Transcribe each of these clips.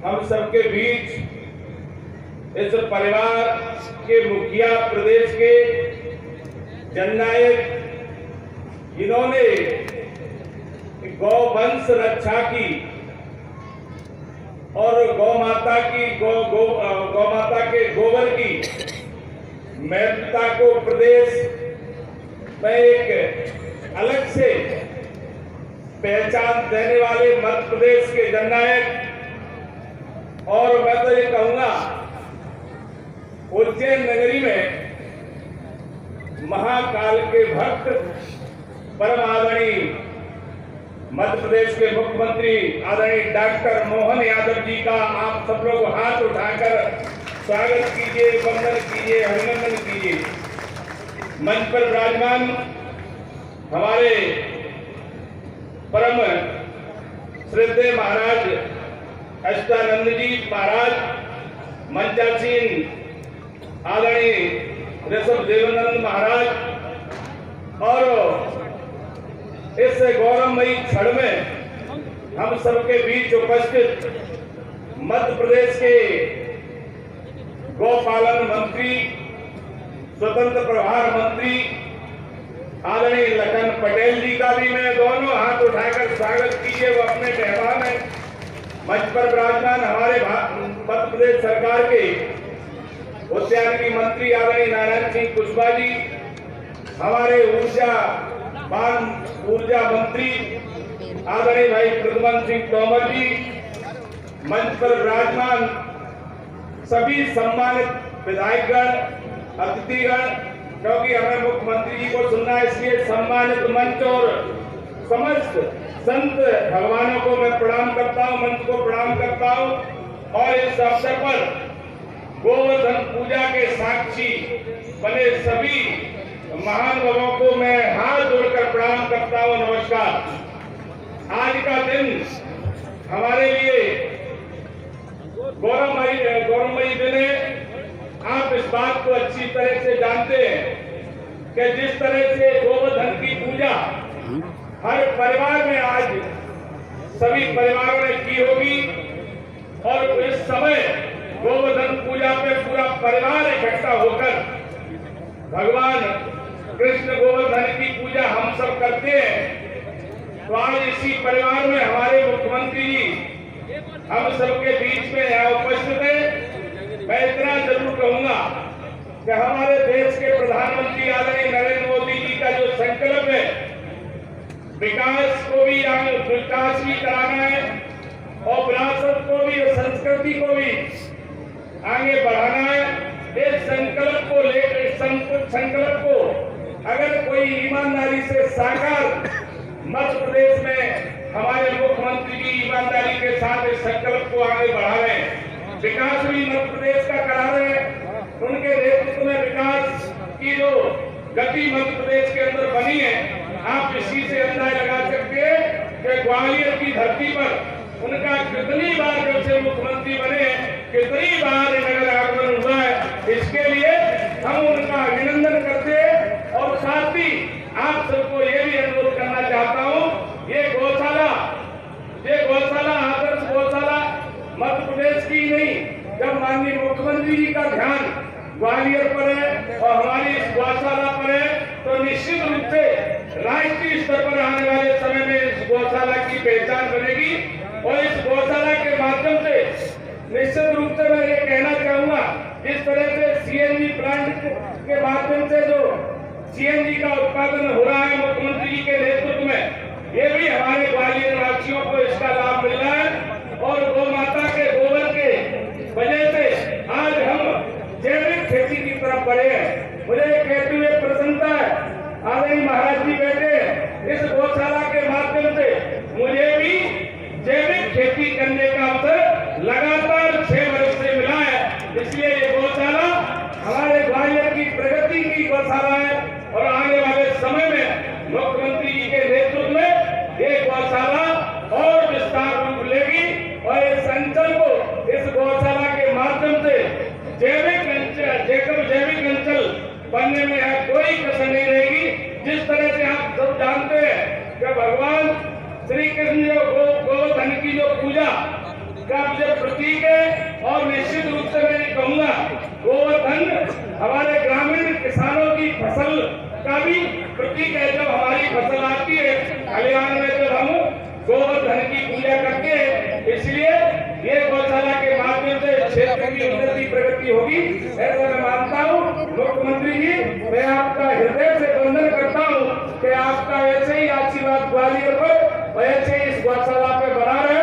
हम सबके बीच इस परिवार के मुखिया, प्रदेश के जननायक, जिन्होंने गौवंश रक्षा की और गौ माता के गोबर की महत्वता को प्रदेश में एक अलग से पहचान देने वाले मध्य प्रदेश के जननायक, और मैं तो ये कहूंगा उज्जैन नगरी में महाकाल के भक्त परम आदरणीय मध्य प्रदेश के मुख्यमंत्री आदरणीय डॉक्टर मोहन यादव जी का आप सब लोग हाथ उठाकर स्वागत कीजिए, वंदन कीजिए, अभिनंदन कीजिए। मंच पर विराजमान हमारे परम श्रद्धेय महाराज अष्टानंद जी महाराज, मंचासीन आदरणीय ऋषभ देवानंद महाराज, और इस गौरवमयी क्षण में हम सबके बीच उपस्थित मध्य प्रदेश के गौपालन मंत्री, स्वतंत्र प्रभार मंत्री आदरणीय लखन पटेल जी का भी मैं दोनों हाथ उठाकर स्वागत कीजिए, वो अपने मेहमान हैं। मंच पर विराजमान हमारे मध्य प्रदेश सरकार के उद्यानिकी मंत्री आदरणीय नारायण सिंह कुशवाहा जी, हमारे ऊर्जा मंत्री आदरणीय भाई प्रद्युमन सिंह तोमर जी, मंच पर विराजमान सभी सम्मानित विधायकगण, अतिथिगण, क्योंकि हमें मुख्यमंत्री जी को सुनना है, इसलिए सम्मानित मंच और समस्त संत भगवानों को मैं प्रणाम करता हूं, मंच को प्रणाम करता हूं। और इस अवसर पर गोवर्धन पूजा के साक्षी बने सभी महानुभावों को मैं हाथ जोड़कर प्रणाम करता हूं, नमस्कार। आज का दिन हमारे लिए गौरवमयी दिन है। आप इस बात को अच्छी तरह से जानते हैं कि जिस तरह से गोवर्धन की पूजा हर परिवार में आज सभी परिवारों ने की होगी, और इस समय गोवर्धन पूजा पे पूरा परिवार इकट्ठा होकर भगवान कृष्ण गोवर्धन की पूजा हम सब करते हैं। तो आज इसी परिवार में हमारे मुख्यमंत्री जी हम सबके बीच में यहाँ उपस्थित है। मैं इतना जरूर कहूंगा कि हमारे देश के प्रधानमंत्री आदरणीय नरेंद्र मोदी जी का जो संकल्प है, विकास भी कराना है और विरासत को भी और संस्कृति को भी आगे बढ़ाना है। इस संकल्प को लेकर संकल्प को अगर कोई ईमानदारी से साकार मध्य प्रदेश में हमारे मुख्यमंत्री जी ईमानदारी के साथ इस संकल्प को आगे बढ़ा रहे हैं, विकास भी मध्य प्रदेश का करा रहे हैं। उनके नेतृत्व में विकास की जो गति मध्य प्रदेश के अंदर बनी है, आप इसी से अंदाजा लगा सकते हैं कि ग्वालियर की धरती पर उनका कितनी बार जब से मुख्यमंत्री बने, कितनी बार नगर आगमन हुआ है। इसके लिए हम उनका अभिनंदन करते हैं। और साथ ही आप सबको ये भी अनुरोध करना चाहता हूँ, ये गौशाला आदर्श गौशाला मध्य प्रदेश की नहीं, जब माननीय मुख्यमंत्री जी का ध्यान ग्वालियर पर है और हमारी इस गौशाला पर है, तो निश्चित रूप से राष्ट्रीय स्तर पर आने वाले समय में इस गौशाला की पहचान बनेगी। और इस गौशाला के माध्यम से निश्चित रूप से मैं ये कहना चाहूंगा, जिस तरह से सीएनजी प्लांट के माध्यम से जो सीएनजी का उत्पादन हो रहा है मुख्यमंत्री जी के नेतृत्व में, ये भी हमारे ग्वालियर वासियों को इसका लाभ मिल रहा है। और गौ माता के गोबर के वजह से आज हम जैविक खेती की तरफ बढ़े हैं। मुझे कहते हुए प्रसन्नता है, आदरणीय महाराज जी बैठे इस गौशाला के माध्यम से मुझे भी जैविक खेती करने का अवसर लगातार 6 वर्ष से मिला है। इसलिए ये गौशाला हमारे ग्वालियर की प्रगति की गौशाला है, और आने वाले समय में मुख्यमंत्री जी के नेतृत्व में ये गौशाला और विस्तार रूप लेगी। और इस अंचल को, इस गौशाला के माध्यम से जैविक अंचल बनने में कोई कसर नहीं रहेगी। जिस तरह से आप सब जानते हैं कि भगवान श्री कृष्ण जो गोवर्धन की जो पूजा का जो प्रतीक और निश्चित रूप से मैं ये कहूंगा, गोवर्धन हमारे ग्रामीण किसानों की फसल का भी प्रतीक है। जब हमारी फसल आती है खलिहान में, जब हम गोवर्धन की पूजा करते हैं, इसलिए ये गौशाला के माध्यम से क्षेत्र की उन्नति प्रगति होगी, ऐसा मैं मानता हूँ। मुख्यमंत्री जी, मैं आपका हृदय से वंदन करता हूँ कि आपका ऐसे ही आशीर्वाद ग्वालियर पर और ऐसे ही इस गौशाला पे बना रहे।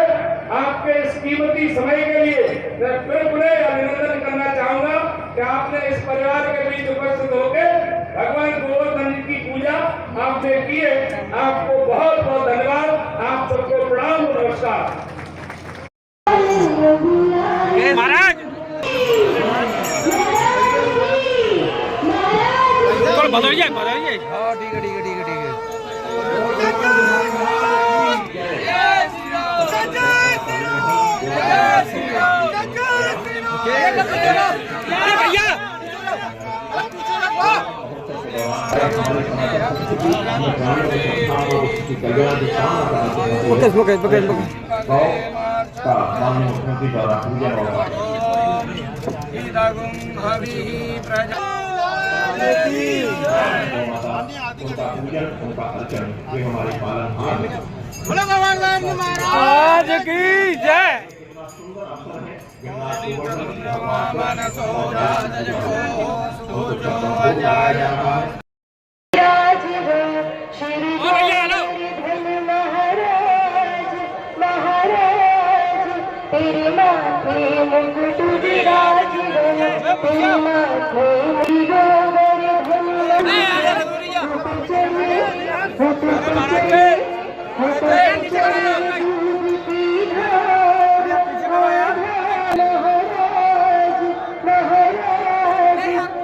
आपके इस कीमती समय के लिए मैं फिर पुनः अभिनंदन करना चाहूंगा कि आपने इस परिवार के बीच उपस्थित होकर भगवान गोवर्धन जी की पूजा आपने की है। आपको बहुत बहुत धन्यवाद। आप सबको प्रणाम, नमस्कार। महाराज बदल जाए। हाँ ठीक है। भैया मुख्यमंत्री द्वारा पूजन होगा। उनका पूजन, उनका अर्चन, ये हमारे पालनहार महाराज की जय। तेरे माथे मुकुट विराज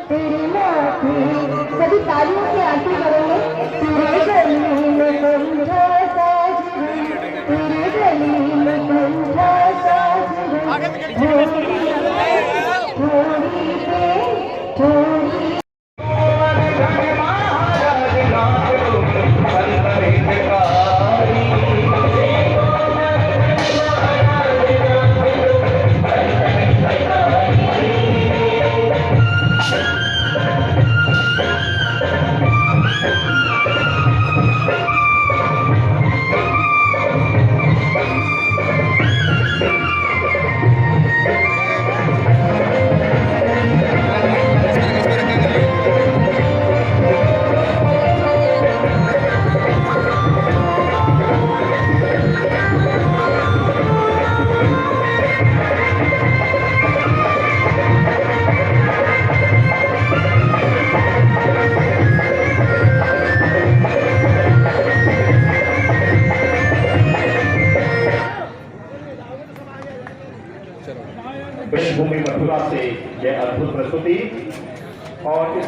तेरे माथे सभी तालियों की आरती करेंगे। तेरे गली में बंधा साज, तेरे गली में बंधा साज, भूमि मथुरा से यह अद्भुत प्रस्तुति और इस